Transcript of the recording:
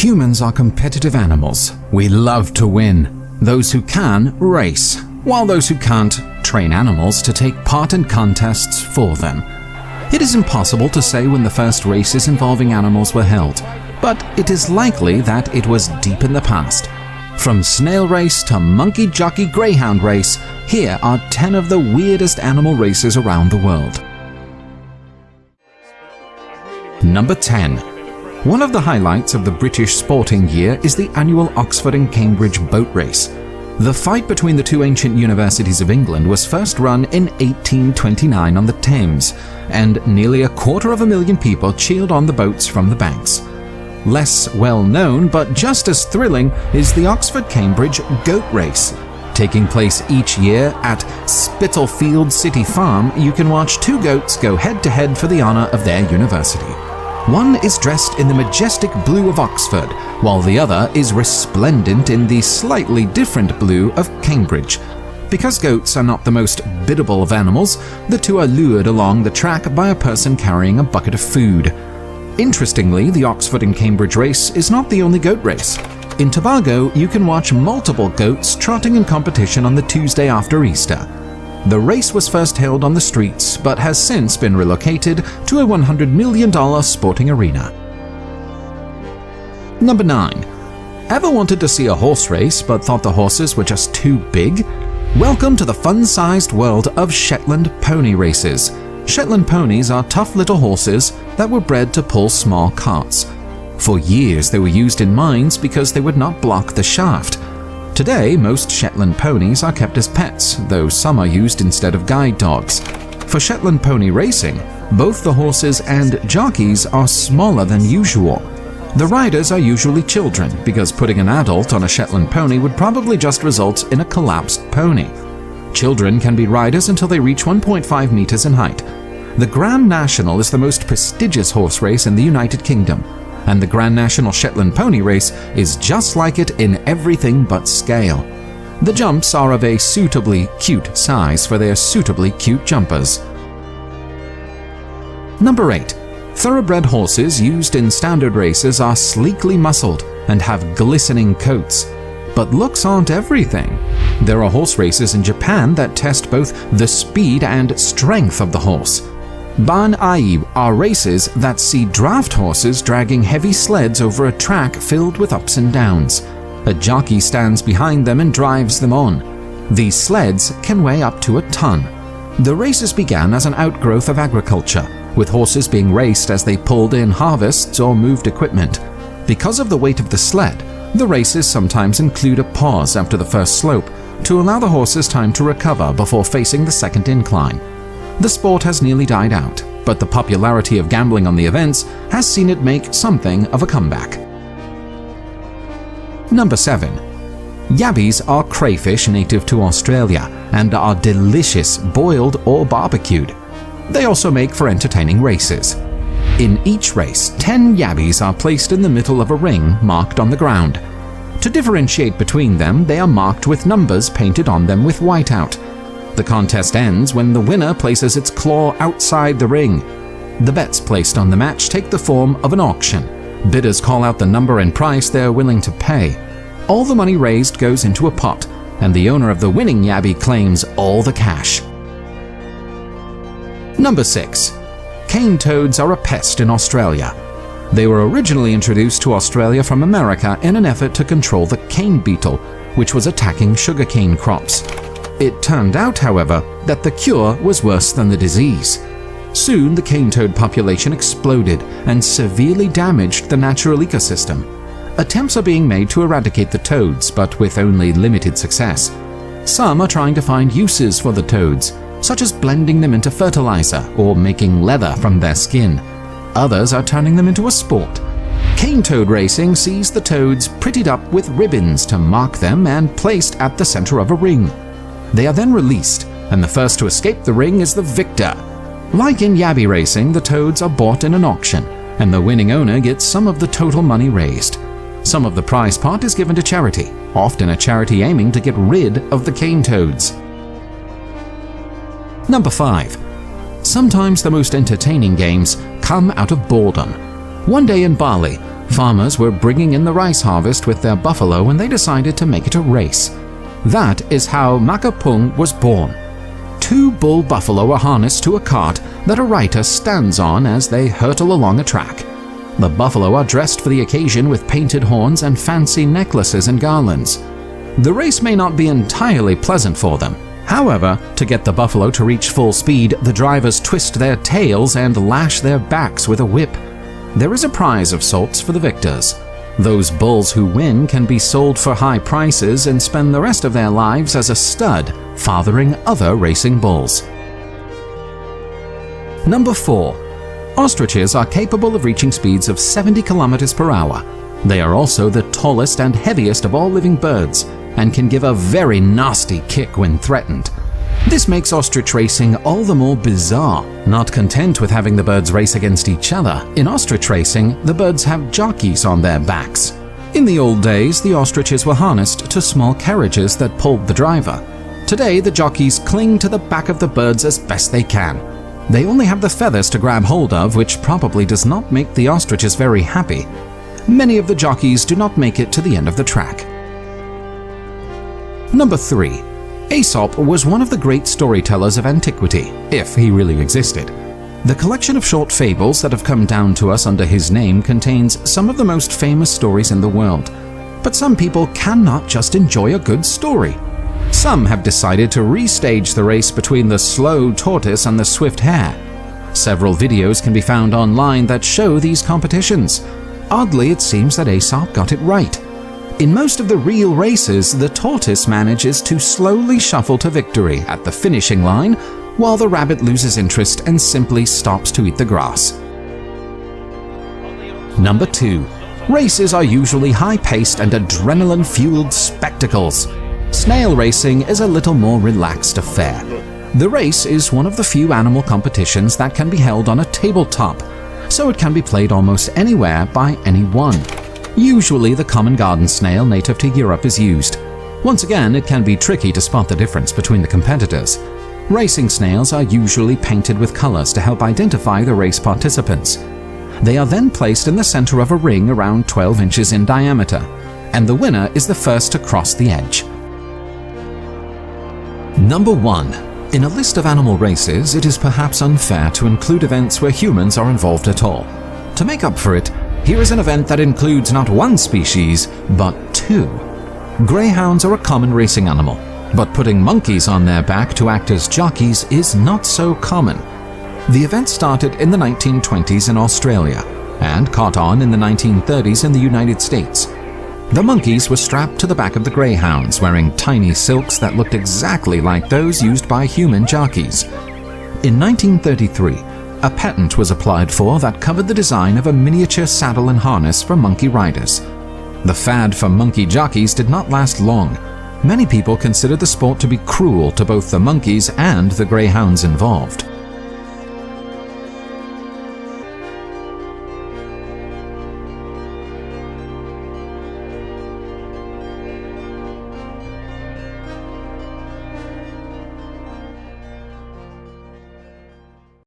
Humans are competitive animals. We love to win. Those who can, race, while those who can't, train animals to take part in contests for them. It is impossible to say when the first races involving animals were held, but it is likely that it was deep in the past. From snail race to monkey jockey greyhound race, here are 10 of the weirdest animal races around the world. Number 10. One of the highlights of the British sporting year is the annual Oxford and Cambridge boat race. The fight between the two ancient universities of England was first run in 1829 on the Thames, and nearly 250,000 people cheered on the boats from the banks. Less well known, but just as thrilling, is the Oxford-Cambridge goat race. Taking place each year at Spitalfields City Farm, you can watch two goats go head-to-head for the honour of their university. One is dressed in the majestic blue of Oxford, while the other is resplendent in the slightly different blue of Cambridge. Because goats are not the most biddable of animals, the two are lured along the track by a person carrying a bucket of food. Interestingly, the Oxford and Cambridge race is not the only goat race. In Tobago, you can watch multiple goats trotting in competition on the Tuesday after Easter. The race was first held on the streets, but has since been relocated to a $100 million sporting arena. Number 9. Ever wanted to see a horse race but thought the horses were just too big? Welcome to the fun-sized world of Shetland pony races. Shetland ponies are tough little horses that were bred to pull small carts. For years they were used in mines because they would not block the shaft. Today, most Shetland ponies are kept as pets, though some are used instead of guide dogs. For Shetland pony racing, both the horses and jockeys are smaller than usual. The riders are usually children, because putting an adult on a Shetland pony would probably just result in a collapsed pony. Children can be riders until they reach 1.5 meters in height. The Grand National is the most prestigious horse race in the United Kingdom, and the Grand National Shetland Pony Race is just like it in everything but scale. The jumps are of a suitably cute size for their suitably cute jumpers. Number 8. Thoroughbred horses used in standard races are sleekly muscled and have glistening coats. But looks aren't everything. There are horse races in Japan that test both the speed and strength of the horse. Ban-ai are races that see draft horses dragging heavy sleds over a track filled with ups and downs. A jockey stands behind them and drives them on. These sleds can weigh up to a ton. The races began as an outgrowth of agriculture, with horses being raced as they pulled in harvests or moved equipment. Because of the weight of the sled, the races sometimes include a pause after the first slope to allow the horses time to recover before facing the second incline. The sport has nearly died out, but the popularity of gambling on the events has seen it make something of a comeback. Number 7. Yabbies are crayfish native to Australia and are delicious boiled or barbecued. They also make for entertaining races. In each race, 10 yabbies are placed in the middle of a ring marked on the ground. To differentiate between them, they are marked with numbers painted on them with whiteout. The contest ends when the winner places its claw outside the ring. The bets placed on the match take the form of an auction. Bidders call out the number and price they are willing to pay. All the money raised goes into a pot, and the owner of the winning yabby claims all the cash. Number 6. Cane toads are a pest in Australia. They were originally introduced to Australia from America in an effort to control the cane beetle, which was attacking sugarcane crops. It turned out, however, that the cure was worse than the disease. Soon the cane toad population exploded and severely damaged the natural ecosystem. Attempts are being made to eradicate the toads, but with only limited success. Some are trying to find uses for the toads, such as blending them into fertilizer or making leather from their skin. Others are turning them into a sport. Cane toad racing sees the toads prettied up with ribbons to mark them and placed at the center of a ring. They are then released, and the first to escape the ring is the victor. Like in yabby racing, the toads are bought in an auction, and the winning owner gets some of the total money raised. Some of the prize pot is given to charity, often a charity aiming to get rid of the cane toads. Number 5. Sometimes the most entertaining games come out of boredom. One day in Bali, Farmers were bringing in the rice harvest with their buffalo and they decided to make it a race. That is how Makapung was born. 2 bull buffalo are harnessed to a cart that a rider stands on as they hurtle along a track. The buffalo are dressed for the occasion with painted horns and fancy necklaces and garlands. The race may not be entirely pleasant for them. However, to get the buffalo to reach full speed, the drivers twist their tails and lash their backs with a whip. There is a prize of sorts for the victors. Those bulls who win can be sold for high prices and spend the rest of their lives as a stud, fathering other racing bulls. Number 4. Ostriches are capable of reaching speeds of 70 kilometers per hour. They are also the tallest and heaviest of all living birds and can give a very nasty kick when threatened. This makes ostrich racing all the more bizarre. Not content with having the birds race against each other, in ostrich racing, the birds have jockeys on their backs. In the old days, the ostriches were harnessed to small carriages that pulled the driver. Today, the jockeys cling to the back of the birds as best they can. They only have the feathers to grab hold of, which probably does not make the ostriches very happy. Many of the jockeys do not make it to the end of the track. Number 3. Aesop was one of the great storytellers of antiquity, if he really existed. The collection of short fables that have come down to us under his name contains some of the most famous stories in the world. But some people cannot just enjoy a good story. Some have decided to restage the race between the slow tortoise and the swift hare. Several videos can be found online that show these competitions. Oddly, it seems that Aesop got it right. In most of the real races, the tortoise manages to slowly shuffle to victory at the finishing line, while the rabbit loses interest and simply stops to eat the grass. Number 2. Races are usually high-paced and adrenaline-fueled spectacles. Snail racing is a little more relaxed affair. The race is one of the few animal competitions that can be held on a tabletop, so it can be played almost anywhere by anyone. Usually the common garden snail native to Europe is used. Once again, it can be tricky to spot the difference between the competitors. Racing snails are usually painted with colors to help identify the race participants. They are then placed in the center of a ring around 12 inches in diameter, and the winner is the first to cross the edge. Number 1. In a list of animal races, it is perhaps unfair to include events where humans are involved at all. To make up for it, here is an event that includes not one species, but 2. Greyhounds are a common racing animal, but putting monkeys on their back to act as jockeys is not so common. The event started in the 1920s in Australia and caught on in the 1930s in the United States. The monkeys were strapped to the back of the greyhounds, wearing tiny silks that looked exactly like those used by human jockeys. In 1933, a patent was applied for that covered the design of a miniature saddle and harness for monkey riders. The fad for monkey jockeys did not last long. Many people considered the sport to be cruel to both the monkeys and the greyhounds involved.